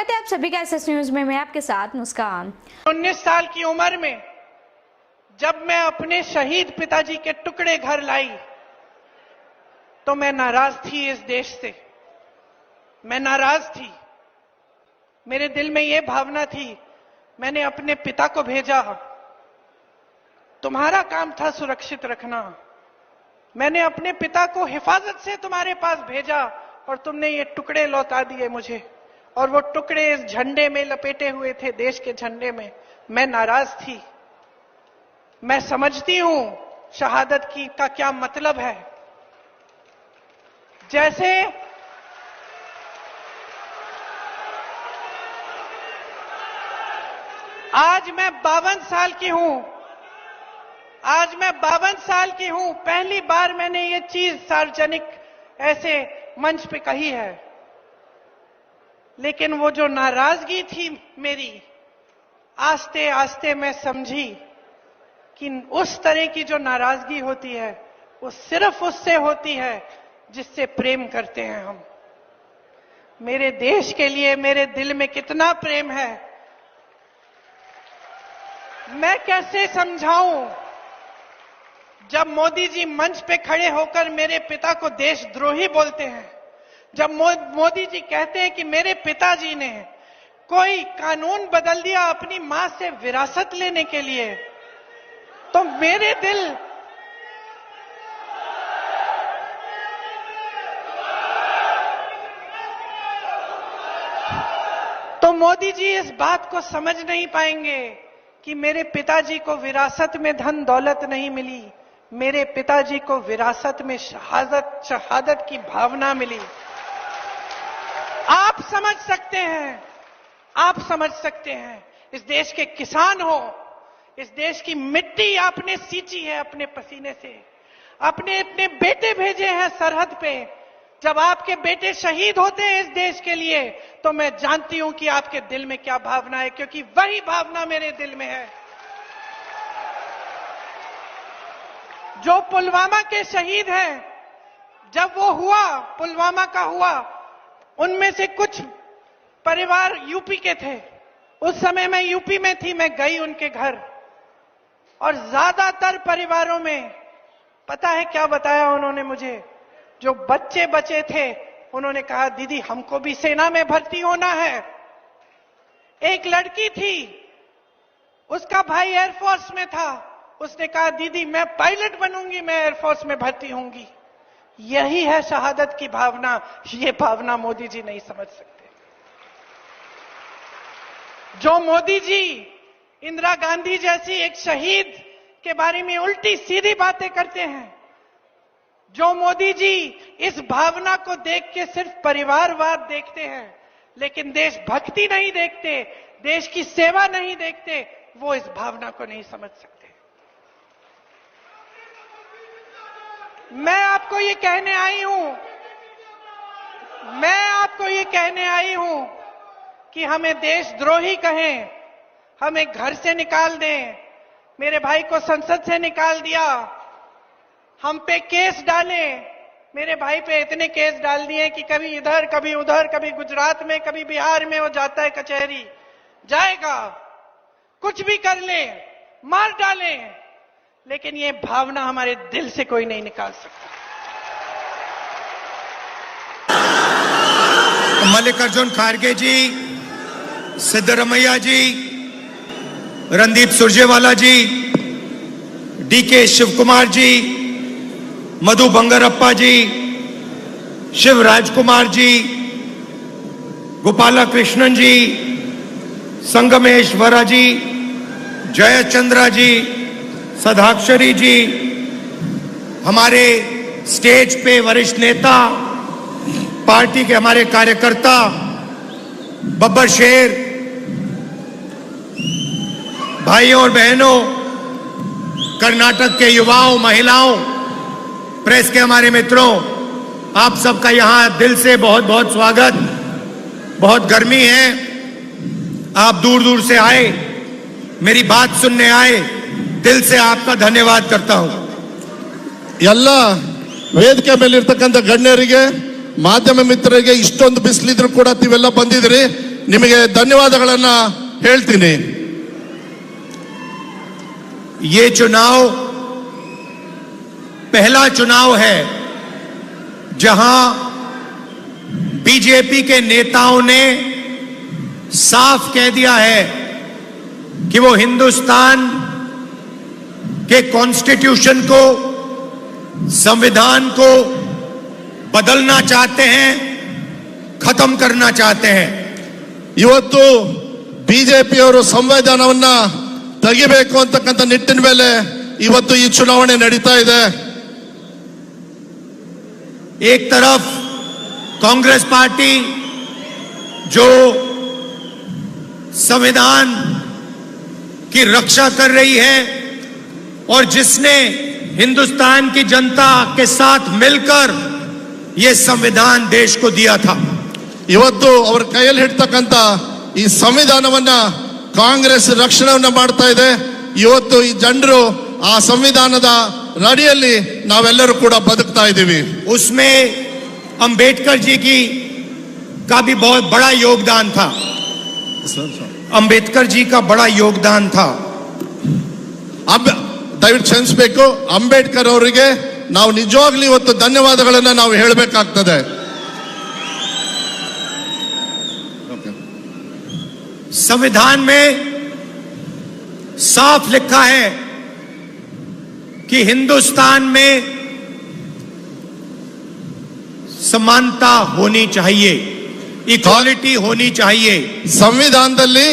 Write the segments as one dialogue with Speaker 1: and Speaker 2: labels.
Speaker 1: स्वागत है आप सभी का एसएस न्यूज में। मैं आपके साथ मुस्कान।
Speaker 2: 19 साल की उम्र में जब मैं अपने शहीद पिताजी के टुकड़े घर लाई तो मैं नाराज थी इस देश से। मैं नाराज थी। मेरे दिल में यह भावना थी, मैंने अपने पिता को भेजा, तुम्हारा काम था सुरक्षित रखना। मैंने अपने पिता को हिफाजत से तुम्हारे पास भेजा और तुमने ये टुकड़े लौटा दिए मुझे, और वो टुकड़े इस झंडे में लपेटे हुए थे, देश के झंडे में। मैं नाराज थी। मैं समझती हूं शहादत की का क्या मतलब है। जैसे आज मैं 52 साल की हूं, पहली बार मैंने ये चीज सार्वजनिक ऐसे मंच पे कही है। लेकिन वो जो नाराजगी थी मेरी, आस्ते आस्ते मैं समझी कि उस तरह की जो नाराजगी होती है वो सिर्फ उससे होती है जिससे प्रेम करते हैं हम। मेरे देश के लिए मेरे दिल में कितना प्रेम है, मैं कैसे समझाऊं। जब मोदी जी मंच पे खड़े होकर मेरे पिता को देशद्रोही बोलते हैं, जब मोदी जी कहते हैं कि मेरे पिताजी ने कोई कानून बदल दिया अपनी मां से विरासत लेने के लिए, तो मेरे दिल मोदी जी इस बात को समझ नहीं पाएंगे कि मेरे पिताजी को विरासत में धन दौलत नहीं मिली, मेरे पिताजी को विरासत में शहादत की भावना मिली। आप समझ सकते हैं। इस देश के किसान हो, इस देश की मिट्टी आपने सींची है अपने पसीने से, अपने अपने बेटे भेजे हैं सरहद पे। जब आपके बेटे शहीद होते हैं इस देश के लिए, तो मैं जानती हूं कि आपके दिल में क्या भावना है, क्योंकि वही भावना मेरे दिल में है। जो पुलवामा के शहीद हैं, जब वो हुआ, पुलवामा का हुआ, उनमें से कुछ परिवार यूपी के थे। उस समय मैं यूपी में थी, मैं गई उनके घर, और ज्यादातर परिवारों में पता है क्या बताया उन्होंने मुझे? जो बच्चे बचे थे उन्होंने कहा, दीदी हमको भी सेना में भर्ती होना है। एक लड़की थी, उसका भाई एयरफोर्स में था, उसने कहा दीदी मैं पायलट बनूंगी, मैं एयरफोर्स में भर्ती होंगी। यही है शहादत की भावना। ये भावना मोदी जी नहीं समझ सकते। जो मोदी जी इंदिरा गांधी जैसी एक शहीद के बारे में उल्टी सीधी बातें करते हैं, जो मोदी जी इस भावना को देख के सिर्फ परिवारवाद देखते हैं लेकिन देशभक्ति नहीं देखते, देश की सेवा नहीं देखते, वो इस भावना को नहीं समझ सकते। मैं आपको ये कहने आई हूं कि हमें देशद्रोही कहें, हमें घर से निकाल दें, मेरे भाई को संसद से निकाल दिया, हम पे केस डाले। मेरे भाई पे इतने केस डाल दिए कि कभी इधर कभी उधर, कभी गुजरात में कभी बिहार में वो जाता है कचहरी, जाएगा, कुछ भी कर ले, मार डाले, लेकिन ये भावना हमारे दिल से कोई नहीं निकाल सकता।
Speaker 3: मल्लिकार्जुन खड़गे जी, सिद्धरमैया जी, रणदीप सुरजेवाला जी, डीके शिव कुमार जी, मधु बंगारप्पा जी, शिव राजकुमार जी, गोपाला कृष्णन जी, संगमेश्वरा जी, जयचंद्रा जी, सदाक्षरी जी, हमारे स्टेज पे वरिष्ठ नेता, पार्टी के हमारे कार्यकर्ता, बब्बर शेर, भाइयों और बहनों, कर्नाटक के युवाओं, महिलाओं, प्रेस के हमारे मित्रों, आप सबका यहां दिल से बहुत बहुत स्वागत। बहुत गर्मी है, आप दूर दूर से आए, मेरी बात सुनने आए, दिल से आपका धन्यवाद करता हूं।
Speaker 4: ಎಲ್ಲ ವೇದಿಕೆ ಮೇಲೆ ಇರತಕ್ಕಂತ ಗಣ್ಯರಿಗೆ, ಮಾಧ್ಯಮ ಮಿತ್ರರಿಗೆ, ಇಷ್ಟೊಂದು ಬಿಸಿಲಿದ್ರು ಕೂಡ ನೀವೆಲ್ಲ ಬಂದಿದ್ರಿ, ನಿಮಗೆ ಧನ್ಯವಾದಗಳನ್ನ ಹೇಳ್ತೀನಿ.
Speaker 3: ये चुनाव पहला चुनाव है जहां बीजेपी के नेताओं ने साफ कह दिया है कि वो हिंदुस्तान के कॉन्स्टिट्यूशन को, संविधान को बदलना चाहते हैं, खत्म करना चाहते हैं.
Speaker 4: ಇವತ್ತು ಬಿಜೆಪಿಯವರು ಸಂವಿಧಾನವನ್ನ ತೆಗಿಬೇಕು ಅಂತಕ್ಕಂಥ ನಿಟ್ಟಿನ ಮೇಲೆ ಇವತ್ತು ಈ ಚುನಾವಣೆ ನಡೀತಾ ಇದೆ.
Speaker 3: एक तरफ कांग्रेस पार्टी जो संविधान की रक्षा कर रही है और जिसने हिंदुस्तान की जनता के साथ मिलकर यह संविधान देश को दिया था.
Speaker 4: ಇವತ್ತು ಅವರ ಕೈಯಲ್ಲಿ ಹಿಡ್ತಕ್ಕಂಥ ಈ ಸಂವಿಧಾನವನ್ನ ಕಾಂಗ್ರೆಸ್ ರಕ್ಷಣೆಯನ್ನ ಮಾಡ್ತಾ ಇದೆ. ಇವತ್ತು ಈ ಜನರು ಆ ಸಂವಿಧಾನದ ಅಡಿಯಲ್ಲಿ ನಾವೆಲ್ಲರೂ ಕೂಡ ಬದುಕ್ತಾ ಇದ್ದೀವಿ.
Speaker 3: उसमें अंबेडकर जी का भी बहुत बड़ा योगदान था. अंबेडकर जी का बड़ा योगदान था.
Speaker 4: ದಯವಿಟ್ಟು ಕ್ಷಮಿಸಬೇಕು, ಅಂಬೇಡ್ಕರ್ ಅವರಿಗೆ ನಾವು ನಿಜವಾಗ್ಲೂ ಇವತ್ತು ಧನ್ಯವಾದಗಳನ್ನ ನಾವು ಹೇಳಬೇಕಾಗ್ತದೆ.
Speaker 3: संविधान में साफ लिखा है कि हिंदुस्तान में समानता होनी चाहिए, इक्वालिटी होनी चाहिए.
Speaker 4: ಸಂವಿಧಾನದಲ್ಲಿ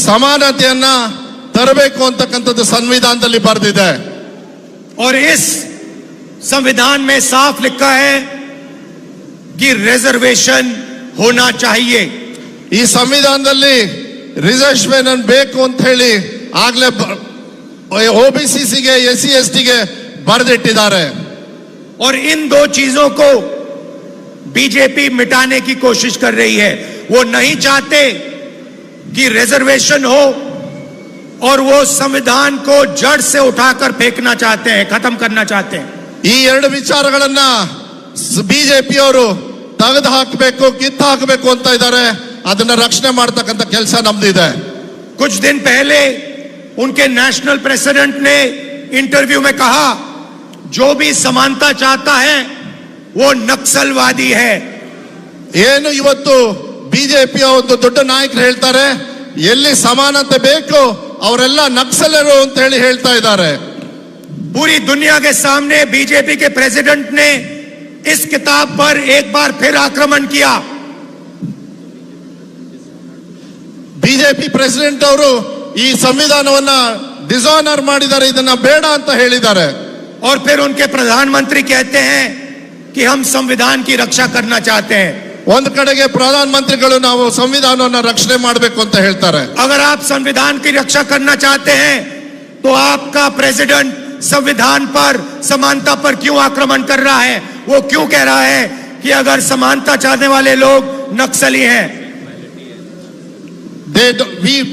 Speaker 4: ಸಮಾನತೆಯನ್ನ ತರಬೇಕು ಅಂತಕ್ಕಂಥದ್ದು ಸಂವಿಧಾನದಲ್ಲಿ ಬರೆದಿದೆ.
Speaker 3: और इस संविधान में साफ लिखा है कि रिजर्वेशन होना चाहिए.
Speaker 4: ಈ ಸಂವಿಧಾನದಲ್ಲಿ ರಿಸರ್ವೇಶನ್ ಬೇಕು ಅಂತ ಹೇಳಿ ಆಗ್ಲೇ OBCಗೆ SC/STಗೆ ಬರೆದಿಟ್ಟಿದ್ದಾರೆ.
Speaker 3: और इन दो चीजों को बीजेपी मिटाने की कोशिश कर रही है. वो नहीं चाहते कि रिजर्वेशन हो और वो संविधान को जड़ से उठाकर फेंकना चाहते हैं, खत्म करना चाहते हैं.
Speaker 4: ಈ ಎರಡು ವಿಚಾರಗಳನ್ನ ಬಿಜೆಪಿಯವರು ತೆಗೆದು ಹಾಕಬೇಕು, ಕಿತ್ತು ಹಾಕಬೇಕು ಅಂತ ಇದ್ದಾರೆ. ಅದನ್ನ ರಕ್ಷಣೆ ಮಾಡತಕ್ಕಂಥ ಕೆಲಸ ನಮ್ದಿದೆ.
Speaker 3: कुछ दिन पहले उनके नेशनल प्रेसिडेंट ने इंटरव्यू में कहा, जो भी समानता चाहता है वो नक्सलवादी है.
Speaker 4: ಏನು ಇವತ್ತು ಬಿಜೆಪಿಯ ಒಂದು ದೊಡ್ಡ ನಾಯಕರು ಹೇಳ್ತಾರೆ, ಎಲ್ಲಿ ಸಮಾನತೆ ಬೇಕು ಅವರೆಲ್ಲ ನಕ್ಸಲರು ಅಂತ ಹೇಳಿ ಹೇಳ್ತಾ ಇದ್ದಾರೆ.
Speaker 3: पूरी दुनिया के सामने बीजेपी के प्रेसिडेंट ने इस किताब पर एक बार फिर आक्रमण किया.
Speaker 4: ಬಿಜೆಪಿ ಪ್ರೆಸಿಡೆಂಟ್ ಅವರು ಈ ಸಂವಿಧಾನವನ್ನ ಡಿಸಾನರ್ ಮಾಡಿದ್ದಾರೆ, ಇದನ್ನ ಬೇಡ ಅಂತ ಹೇಳಿದ್ದಾರೆ.
Speaker 3: और फिर उनके प्रधानमंत्री कहते हैं कि हम संविधान की रक्षा करना चाहते हैं.
Speaker 4: ಒಂದ್ ಕಡೆಗೆ ಪ್ರಧಾನ ಮಂತ್ರಿಗಳು ನಾವು ಸಂವಿಧಾನವನ್ನ ರಕ್ಷಣೆ ಮಾಡಬೇಕು ಅಂತ ಹೇಳ್ತಾರೆ.
Speaker 3: अगर आप संविधान की रक्षा करना चाहते हैं तो आपका प्रेसिडेंट संविधान पर, समानता पर क्यों आक्रमण कर रहा है? वो क्यों कह रहा है कि अगर समानता चाहने वाले लोग नक्सली हैं?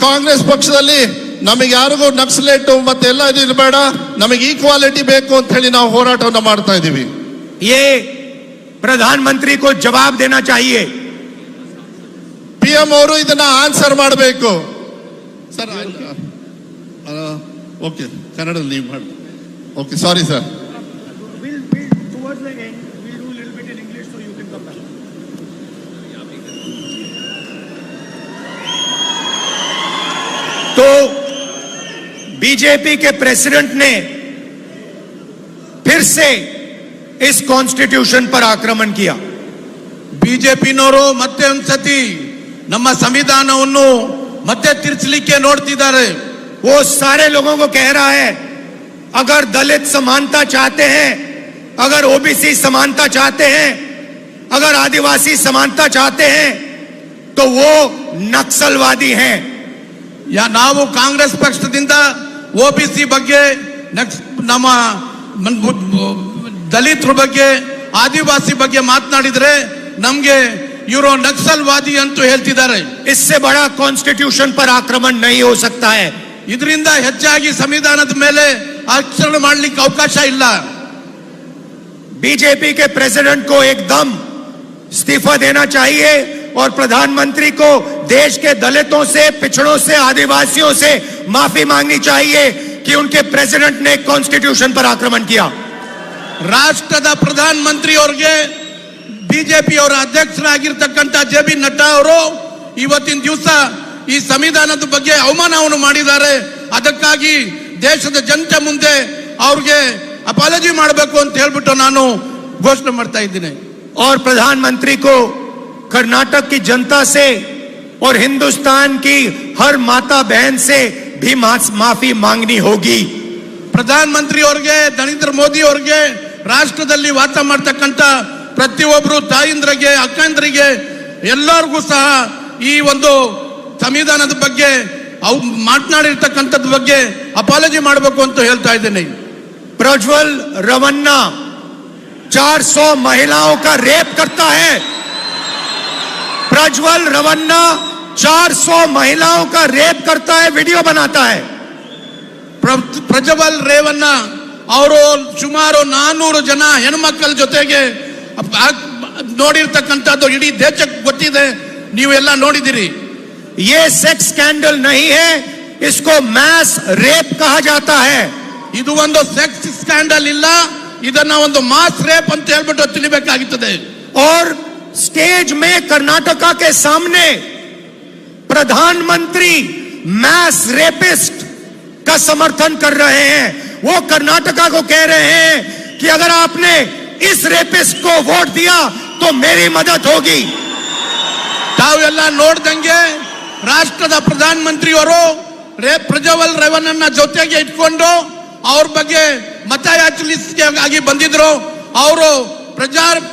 Speaker 4: ಕಾಂಗ್ರೆಸ್ ಪಕ್ಷದಲ್ಲಿ ನಮಗೆ ಯಾರಿಗೂ ನಕ್ಸಲೇಟ್ ಮತ್ತೆ ಎಲ್ಲ ಇರಬೇಡ, ನಮಗೆ ಈಕ್ವಾಲಿಟಿ ಬೇಕು ಅಂತ ಹೇಳಿ ನಾವು ಹೋರಾಟವನ್ನ ಮಾಡ್ತಾ ಇದ್ದೀವಿ.
Speaker 3: ये प्रधानमंत्री को जवाब देना चाहिए.
Speaker 4: PM ಅವರು ಇದನ್ನ ಆನ್ಸರ್ ಮಾಡಬೇಕು. ಸರ್ ಓಕೆ, ಕನ್ನಡದಲ್ಲಿ ನೀವು ಮಾಡಿ. Okay, sorry sir.
Speaker 3: तो बीजेपी के प्रेसिडेंट ने फिर से इस कॉन्स्टिट्यूशन पर आक्रमण किया.
Speaker 5: ಬಿಜೆಪಿನವರು ಮತ್ತೆ ಒಂದ್ಸತಿ ನಮ್ಮ ಸಂವಿಧಾನವನ್ನು ಮತ್ತೆ ತಿರ್ಚಲಿಕ್ಕೆ ನೋಡ್ತಿದ್ದಾರೆ.
Speaker 3: वो सारे लोगों को कह रहा है, अगर दलित समानता चाहते हैं, अगर OBC समानता चाहते हैं, अगर आदिवासी समानता चाहते हैं तो वो नक्सलवादी हैं.
Speaker 5: ನಾವು ಕಾಂಗ್ರೆಸ್ ಪಕ್ಷದಿಂದ OBC ಬಗ್ಗೆ, ನಮ್ಮ ದಲಿತರ ಬಗ್ಗೆ, ಆದಿವಾಸಿ ಬಗ್ಗೆ ಮಾತನಾಡಿದ್ರೆ ನಮ್ಗೆ ಇವರು ನಕ್ಸಲ್ವಾದಿ ಅಂತ ಹೇಳ್ತಿದ್ದಾರೆ.
Speaker 3: इससे बड़ा कॉन्स्टिट्यूशन पर आक्रमण नहीं हो सकता है.
Speaker 5: ಇದರಿಂದ ಹೆಚ್ಚಾಗಿ ಸಂವಿಧಾನದ ಮೇಲೆ ಆಚರಣೆ ಮಾಡಲಿಕ್ಕೆ ಅವಕಾಶ ಇಲ್ಲ.
Speaker 3: बीजेपी के प्रेसिडेंट को एकदम इस्तीफा देना चाहिए और प्रधानमंत्री को देश के दलितों से, पिछड़ों से, आदिवासियों से माफी मांगनी चाहिए कि उनके प्रेसिडेंट ने कॉन्स्टिट्यूशन पर आक्रमण किया।
Speaker 5: ರಾಷ್ಟ್ರದ ಪ್ರಧಾನಮಂತ್ರಿ ಅವರಿಗೆ ಬಿಜೆಪಿ ಅವರ ಅಧ್ಯಕ್ಷರಾಗಿರ್ತಕ್ಕಂಥ ಜೆ.ಬಿ. ನಡ್ಡಾ ಅವರು ಇವತ್ತಿನ ದಿವಸ ಈ ಸಂವಿಧಾನದ ಬಗ್ಗೆ ಅವಮಾನವನ್ನು ಮಾಡಿದ್ದಾರೆ. ಅದಕ್ಕಾಗಿ ದೇಶದ ಜನತೆ ಮುಂದೆ ಅವ್ರಿಗೆ ಅಪಾಲಜಿ ಮಾಡಬೇಕು ಅಂತ ಹೇಳ್ಬಿಟ್ಟು ನಾನು ಘೋಷಣೆ ಮಾಡ್ತಾ ಇದ್ದೀನಿ.
Speaker 3: और प्रधानमंत्री को कर्नाटक की जनता से और हिंदुस्तान की हर माता बहन से भी माफी मांगनी होगी.
Speaker 5: ಪ್ರಧಾನಮಂತ್ರಿ ಅವರಿಗೆ, ನರೇಂದ್ರ ಮೋದಿ ಅವರಿಗೆ, ರಾಷ್ಟ್ರದಲ್ಲಿ ವಾಸ ಮಾಡ್ತಕ್ಕಂಥ ಪ್ರತಿಯೊಬ್ಬರು ತಾಯಿಂದ್ರಿಗೆ, ಅಕ್ಕಂದ್ರಿಗೆ ಎಲ್ಲರಿಗೂ ಸಹ ಈ ಒಂದು ಸಂವಿಧಾನದ ಬಗ್ಗೆ ಮಾತನಾಡಿರ್ತಕ್ಕಂಥದ್ ಬಗ್ಗೆ ಅಪಾಲಜಿ ಮಾಡಬೇಕು ಅಂತ ಹೇಳ್ತಾ ಇದ್ದೀನಿ.
Speaker 3: प्रज्वल रवन्ना 400 महिलाओं का रेप करता है. प्रज्वल रवन्ना 400 महिलाओं का रेप करता है, वीडियो बनाता है.
Speaker 5: ಪ್ರಜ್ವಲ್ ರೇವಣ್ಣ ಅವರು ಸುಮಾರು 400 ಜನ ಹೆಣ್ಮಕ್ಕಳ ಜೊತೆಗೆ ನೋಡಿರ್ತಕ್ಕಂಥದ್ದು ಇಡೀ ದೇಶಕ್ಕೆ ಗೊತ್ತಿದೆ, ನೀವೆಲ್ಲ ನೋಡಿದಿರಿ.
Speaker 3: ये सेक्स स्कैंडल नहीं है, इसको मैस रेप कहा जाता है.
Speaker 5: ಇದು ಒಂದು ಸೆಕ್ಸ್ ಸ್ಕ್ಯಾಂಡಲ್ ಇಲ್ಲ, ಇದನ್ನ ಒಂದು ಮಾಸ್ ರೇಪ್ ಅಂತ ಹೇಳ್ಬಿಟ್ಟು ತಿಳಿಬೇಕಾಗುತ್ತದೆ.
Speaker 3: और स्टेज में कर्नाटका के सामने प्रधानमंत्री मैस रेपिस्ट का समर्थन कर रहे हैं. वो कर्नाटका को कह रहे हैं कि अगर आपने इस रेपिस्ट को वोट दिया तो मेरी मदद होगी.
Speaker 5: ತಾವೆಲ್ಲ ನೋಡ್ದಂಗೆ ರಾಷ್ಟ್ರದ ಪ್ರಧಾನಮಂತ್ರಿಯವರು ಪ್ರಜ್ವಲ್ ರೇವಣ್ಣನ ಜೊತೆಗೆ ಇಟ್ಕೊಂಡು ಅವ್ರ ಬಗ್ಗೆ ಮತಯಾಚನೆಗಾಗಿ ಬಂದಿದ್ರು. ಅವರು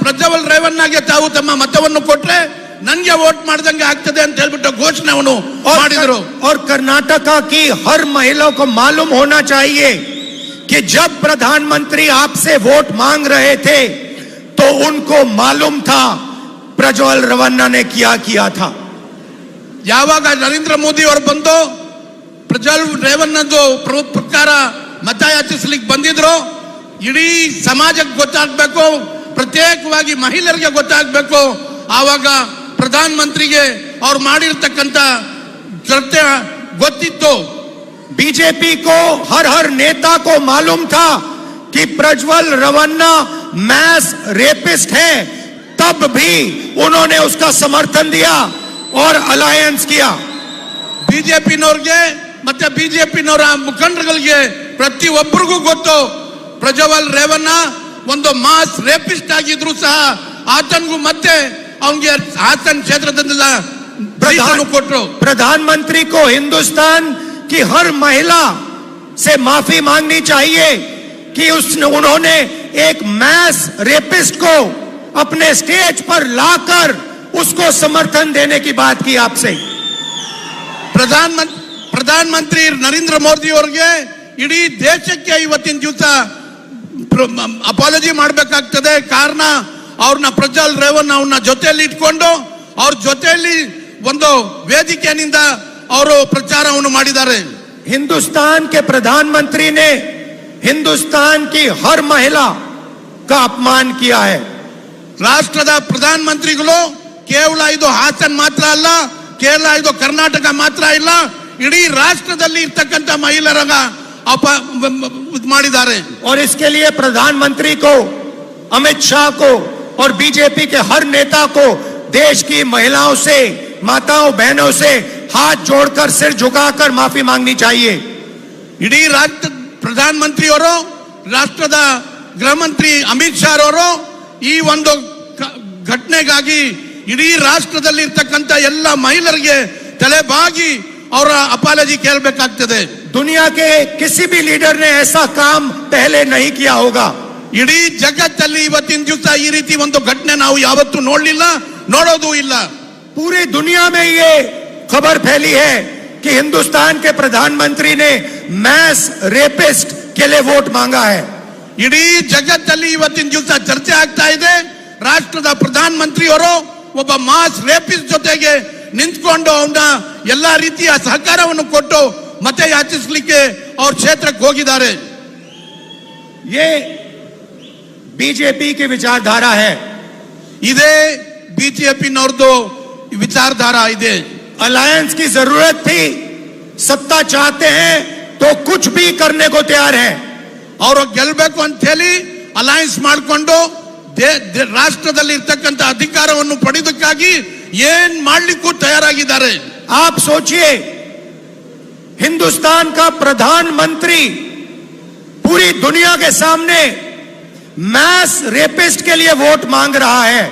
Speaker 5: ಪ್ರಜ್ವಲ್ ರೇವಣ್ಣಗೆ ತಾವು ತಮ್ಮ ಮತವನ್ನು ಕೊಟ್ರೆ ನನ್ಗೆ ವೋಟ್ ಮಾಡ್ದಂಗೆ ಆಗ್ತದೆ ಅಂತ ಹೇಳ್ಬಿಟ್ಟು ಘೋಷಣೆಯನ್ನು ಮಾಡಿದ್ರು.
Speaker 3: और कर्नाटका की हर महिला को मालूम होना चाहिए कि जब प्रधानमंत्री आपसे वोट मांग रहे थे तो उनको मालूम था प्रज्वल रवन्ना ने क्या किया था.
Speaker 5: ಯಾವಾಗ ನರೇಂದ್ರ ಮೋದಿ ಅವರು ಬಂದು ಪ್ರಜ್ವಲ್ ರೇವಣ್ಣದು ಪ್ರಕಾರ ಮತಯಾಚಿಸ್ಲಿಕ್ಕೆ ಬಂದಿದ್ರು, ಇಡೀ ಸಮಾಜಕ್ಕೆ ಗೊತ್ತಾಗಬೇಕು, ಪ್ರತ್ಯೇಕವಾಗಿ ಮಹಿಳೆಯರಿಗೆ ಗೊತ್ತಾಗಬೇಕು. ಆವಾಗ ಪ್ರಧಾನಮಂತ್ರಿಗೆ ಅವ್ರು ಮಾಡಿರ್ತಕ್ಕಂಥ ಕೃತ್ಯ ಗೊತ್ತಿತ್ತು.
Speaker 3: बीजेपी को हर नेता को मालूम था कि प्रज्वल रवन्ना मैस रेपिस्ट है, तब भी उन्होंने उसका समर्थन दिया और अलायंस किया.
Speaker 5: ಬಿಜೆಪಿನವ್ರಿಗೆ ಮತ್ತೆ ಬಿಜೆಪಿನವರ ಮುಖಂಡರುಗಳಿಗೆ ಪ್ರತಿಯೊಬ್ಬರಿಗೂ ಗೊತ್ತು ಪ್ರಜ್ವಲ್ ರೇವಣ್ಣ ಒಂದು ಮಾಸ್ ರೇಪಿಸ್ಟ್ ಆಗಿದ್ರು ಸಹ ಆತನಿಗೂ ಮತ್ತೆ ಅವನಿಗೆ ಹಾಸನ್ ಕ್ಷೇತ್ರದಿಂದ ಕೊಟ್ಟರು.
Speaker 3: प्रधानमंत्री को हिंदुस्तान की हर महिला से माफी मांगनी चाहिए कि उन्होंने एक मैस रेपिस्ट को अपने स्टेज पर लाकर उसको समर्थन देने की बात की आपसे.
Speaker 5: ಪ್ರಧಾನಮಂತ್ರಿ ನರೇಂದ್ರ ಮೋದಿ ಅವರಿಗೆ ಇಡೀ ದೇಶಕ್ಕೆ ಇವತ್ತಿನ ದಿವಸ ಅಪಾಲಜಿ ಮಾಡಬೇಕಾಗ್ತದೆ. ಕಾರಣ ಅವ್ರನ್ನ ಪ್ರಜ್ವಲ್ ರೇವಣ್ಣ ಅವ್ರನ್ನ ಜೊತೆಯಲ್ಲಿ ಇಟ್ಕೊಂಡು ಅವ್ರ ಜೊತೆಯಲ್ಲಿ ಒಂದು ವೇದಿಕೆಯಿಂದ ಅವರು ಪ್ರಚಾರವನ್ನು ಮಾಡಿದ್ದಾರೆ.
Speaker 3: हिंदुस्तान के प्रधानमंत्री ने हिंदुस्तान की हर महिला का अपमान किया है.
Speaker 5: ರಾಷ್ಟ್ರದ ಪ್ರಧಾನಮಂತ್ರಿಗಳು ಕೇವಲ ಇದು ಹಾಸನ್ ಮಾತ್ರ ಅಲ್ಲ, ಕೇವಲ ಇದು ಕರ್ನಾಟಕ ಮಾತ್ರ ಇಲ್ಲ, ಇಡೀ ರಾಷ್ಟ್ರದಲ್ಲಿ ಇರ್ತಕ್ಕಂಥ ಮಹಿಳೆಯರ ಮಾಡಿದ್ದಾರೆ.
Speaker 3: और इसके लिए प्रधानमंत्री को, अमित शाह को और बीजेपी के हर नेता को देश की महिलाओं से, माताओं बहनों से हाथ जोड़कर, सिर झुकाकर माफी मांगनी चाहिए.
Speaker 5: ಇಡೀ ರಾಷ್ಟ್ರ ಪ್ರಧಾನಮಂತ್ರಿಯವರು, ರಾಷ್ಟ್ರದ ಗೃಹ ಮಂತ್ರಿ ಅಮಿತ್ ಶಾ ಅವರು ಈ ಒಂದು ಘಟನೆಗಾಗಿ ಇಡೀ ರಾಷ್ಟ್ರದಲ್ಲಿ ಇರ್ತಕ್ಕಂಥ ಎಲ್ಲ ಮಹಿಳೆಯರಿಗೆ ತಲೆಬಾಗಿ ಅವರ ಅಪಾಲಜಿ ಕೇಳಬೇಕಾಗ್ತದೆ.
Speaker 3: दुनिया के किसी भी लीडर ने ऐसा काम पहले नहीं किया होगा.
Speaker 5: ಇಡೀ ಜಗತ್ತಲ್ಲಿ ಇವತ್ತಿನ ದಿವಸ ಈ ರೀತಿ ಒಂದು ಘಟನೆ ನಾವು ಯಾವತ್ತೂ ನೋಡಲಿಲ್ಲ, ನೋಡೋದು ಇಲ್ಲ.
Speaker 3: पूरी दुनिया में ये खबर फैली है कि हिंदुस्तान के प्रधानमंत्री ने मैस रेपिस्ट के लिए वोट मांगा है.
Speaker 5: ಇಡೀ ಜಗತ್ತಲ್ಲಿ ಇವತ್ತಿನ ದಿವಸ ಚರ್ಚೆ ಆಗ್ತಾ ಇದೆ. ರಾಷ್ಟ್ರದ ಪ್ರಧಾನಮಂತ್ರಿಯವರು ಒಬ್ಬ ಮಾಸ್ ರೇಪಿಸ್ಟ್ ಜೊತೆಗೆ ನಿಂತ್ಕೊಂಡು ಅವನ ಎಲ್ಲಾ ರೀತಿಯ ಸಹಕಾರವನ್ನು ಕೊಟ್ಟು ಮತ ಯಾಚಿಸಲಿಕ್ಕೆ ಅವ್ರ ಕ್ಷೇತ್ರಕ್ಕೆ ಹೋಗಿದ್ದಾರೆ.
Speaker 3: ये बीजेपी की विचारधारा है.
Speaker 5: ಇದೇ ಬಿಜೆಪಿನವ್ರದ್ದು ವಿಚಾರಧಾರಾ ಇದೆ.
Speaker 3: अलायंस की जरूरत थी, सत्ता चाहते हैं तो कुछ भी करने को तैयार है.
Speaker 5: ಅವರು ಗೆಲ್ಲಬೇಕು ಅಂತ ಹೇಳಿ ಅಲಯನ್ಸ್ ಮಾಡಿಕೊಂಡು ರಾಷ್ಟ್ರದಲ್ಲಿ ಇರ್ತಕ್ಕಂಥ ಅಧಿಕಾರವನ್ನು ಪಡೆಯೋದಕ್ಕಾಗಿ ಏನ್ ಮಾಡ್ಲಿಕ್ಕೂ ತಯಾರಾಗಿದ್ದಾರೆ.
Speaker 3: आप सोचिए, हिंदुस्तान का प्रधानमंत्री पूरी दुनिया के सामने मैस रेपिस्ट के लिए वोट मांग रहा है.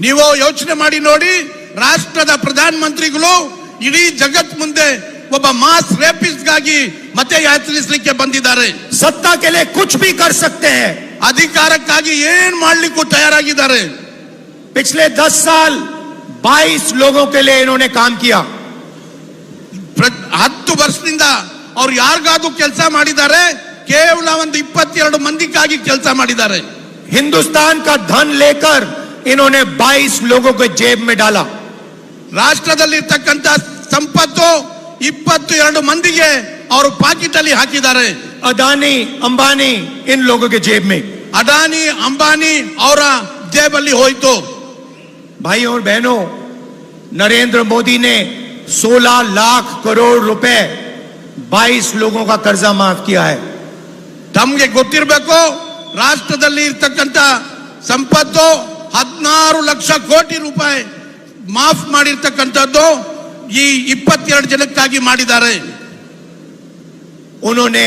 Speaker 5: ನೀವು ಯೋಚನೆ ಮಾಡಿ ನೋಡಿ, ರಾಷ್ಟ್ರದ ಪ್ರಧಾನ ಮಂತ್ರಿಗಳು ಇಡೀ ಜಗತ್ ಮುಂದೆ ಒಬ್ಬ ಮಾಸ್ ರೇಪಿಸ್ಟ್ಗಾಗಿ ಮತ ಯಾಚಿಸಲಿಕ್ಕೆ ಬಂದಿದ್ದಾರೆ.
Speaker 3: सत्ता के लिए कुछ भी कर सकते हैं.
Speaker 5: ಅಧಿಕಾರಕ್ಕಾಗಿ ಏನ್ ಮಾಡ್ಲಿಕ್ಕೂ ತಯಾರಾಗಿದ್ದಾರೆ.
Speaker 3: पिछले 10 साल 22 लोगों के लिए इन्होंने काम किया.
Speaker 5: 10 ವರ್ಷದಿಂದ ಅವ್ರು ಯಾರಿಗಾದ್ರೂ ಕೆಲಸ ಮಾಡಿದ್ದಾರೆ? ಕೇವಲ ಒಂದು 22 ಮಂದಿಗಾಗಿ ಕೆಲಸ ಮಾಡಿದ್ದಾರೆ.
Speaker 3: हिंदुस्तान का धन लेकर इन्होंने 22 लोगों को जेब में डाला.
Speaker 5: ರಾಷ್ಟ್ರದಲ್ಲಿರ್ತಕ್ಕಂಥ ಸಂಪತ್ತು 22 ಮಂದಿಗೆ ಅವರು ಪಾಕೆಟ್ ಅಲ್ಲಿ ಹಾಕಿದ್ದಾರೆ.
Speaker 3: अदानी अंबानी इन लोगों के जेब में.
Speaker 5: ಅದಾನಿ ಅಂಬಾನಿ ಅವರ ಜೇಬಲ್ಲಿ ಹೋಯಿತು.
Speaker 3: भाइयों और बहनों, नरेंद्र मोदी ने 16 लाख करोड़ रुपए 22 लोगों का कर्जा माफ किया है.
Speaker 5: ತಮ್ಗೆ ಗೊತ್ತಿರಬೇಕು, ರಾಷ್ಟ್ರದಲ್ಲಿ ಇರ್ತಕ್ಕಂಥ ಸಂಪತ್ತು 16 ಲಕ್ಷ ಕೋಟಿ ರೂಪಾಯಿ ಮಾಫ್ ಮಾಡಿರ್ತಕ್ಕಂಥದ್ದು ಈ 22 ಜನಕ್ಕಾಗಿ ಮಾಡಿದ್ದಾರೆ.
Speaker 3: उन्होंने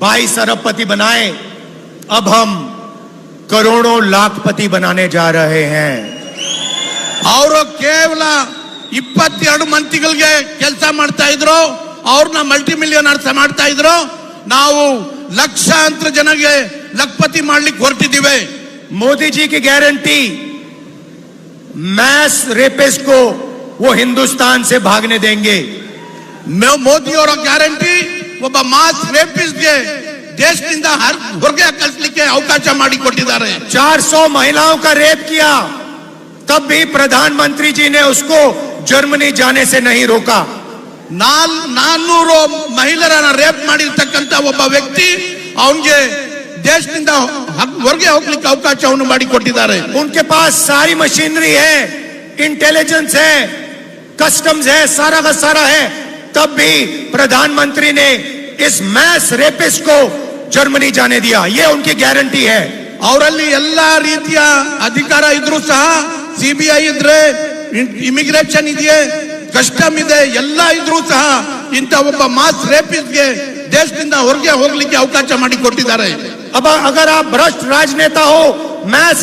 Speaker 3: 22 अरबपति बनाए, अब हम करोड़ों लाखपति बनाने जा रहे हैं.
Speaker 5: ಅವರು ಕೇವಲ 22 ಮಂತ್ರಿಗಳಿಗೆ ಕೆಲಸ ಮಾಡ್ತಾ ಇದ್ರು, ಅವ್ರನ್ನ ಮಲ್ಟಿ ಮಿಲಿಯನರ್ಸ್ ಮಾಡ್ತಾ ಇದ್ರು. ನಾವು ಲಕ್ಷಾಂತರ ಜನಗೆ ಲಖಪತಿ ಮಾಡ್ಲಿಕ್ಕೆ ಹೊರಟಿದ್ದೀವಿ.
Speaker 3: मोदी जी की गारंटी, मैस रेपिस्ट को वो हिंदुस्तान से भागने देंगे.
Speaker 5: ಮೋದಿ ಅವರ ಗ್ಯಾರಂಟಿ ಒಬ್ಬ ಮಾಸ್ ರೇಪಿಸ್ಟ್ಗೆ ದೇಶದಿಂದ ಹೊರಗೆ ಕಳಿಸಲಿಕ್ಕೆ ಅವಕಾಶ ಮಾಡಿಕೊಟ್ಟಿದ್ದಾರೆ.
Speaker 3: 400 महिलाओं का रेप किया, तब भी प्रधानमंत्री जी ने उसको जर्मनी जाने से नहीं रोका.
Speaker 5: 400 ಮಹಿಳೆಯರನ್ನ ರೇಪ್ ಮಾಡಿರ್ತಕ್ಕಂಥ ಒಬ್ಬ ವ್ಯಕ್ತಿ ಅವನಿಗೆ ದೇಶದಿಂದ ಹೊರಗೆ ಹೋಗ್ಲಿಕ್ಕೆ ಅವಕಾಶವನ್ನು ಮಾಡಿಕೊಟ್ಟಿದ್ದಾರೆ.
Speaker 3: उनके पास सारी मशीनरी है, इंटेलिजेंस है, कस्टम्स है, सारा का सारा है, तब भी प्रधानमंत्री ने इस मैस रेपिस्ट को जर्मनी जाने दिया. ये उनकी गारंटी है.
Speaker 5: ಅವರಲ್ಲಿ ಎಲ್ಲಾ ರೀತಿಯ ಅಧಿಕಾರ ಇದ್ರೂ ಸಹ, ಸಿಬಿಐ ಇದ್ರೆ, ಇಮಿಗ್ರೇಷನ್ ಇದೆಯೇ, ಕಸ್ಟಮ್ ಇದೆ, ಎಲ್ಲ ಇದ್ರೂ ಸಹ ಇಂಥ ಒಬ್ಬ ಮಾಸ್ ರೇಪಿಸ್ಟ್ಗೆ ದೇಶದಿಂದ ಹೊರಗೆ ಹೋಗ್ಲಿಕ್ಕೆ ಅವಕಾಶ ಮಾಡಿಕೊಟ್ಟಿದ್ದಾರೆ.
Speaker 3: अब अगर आप भ्रष्ट राजनेता हो, मैस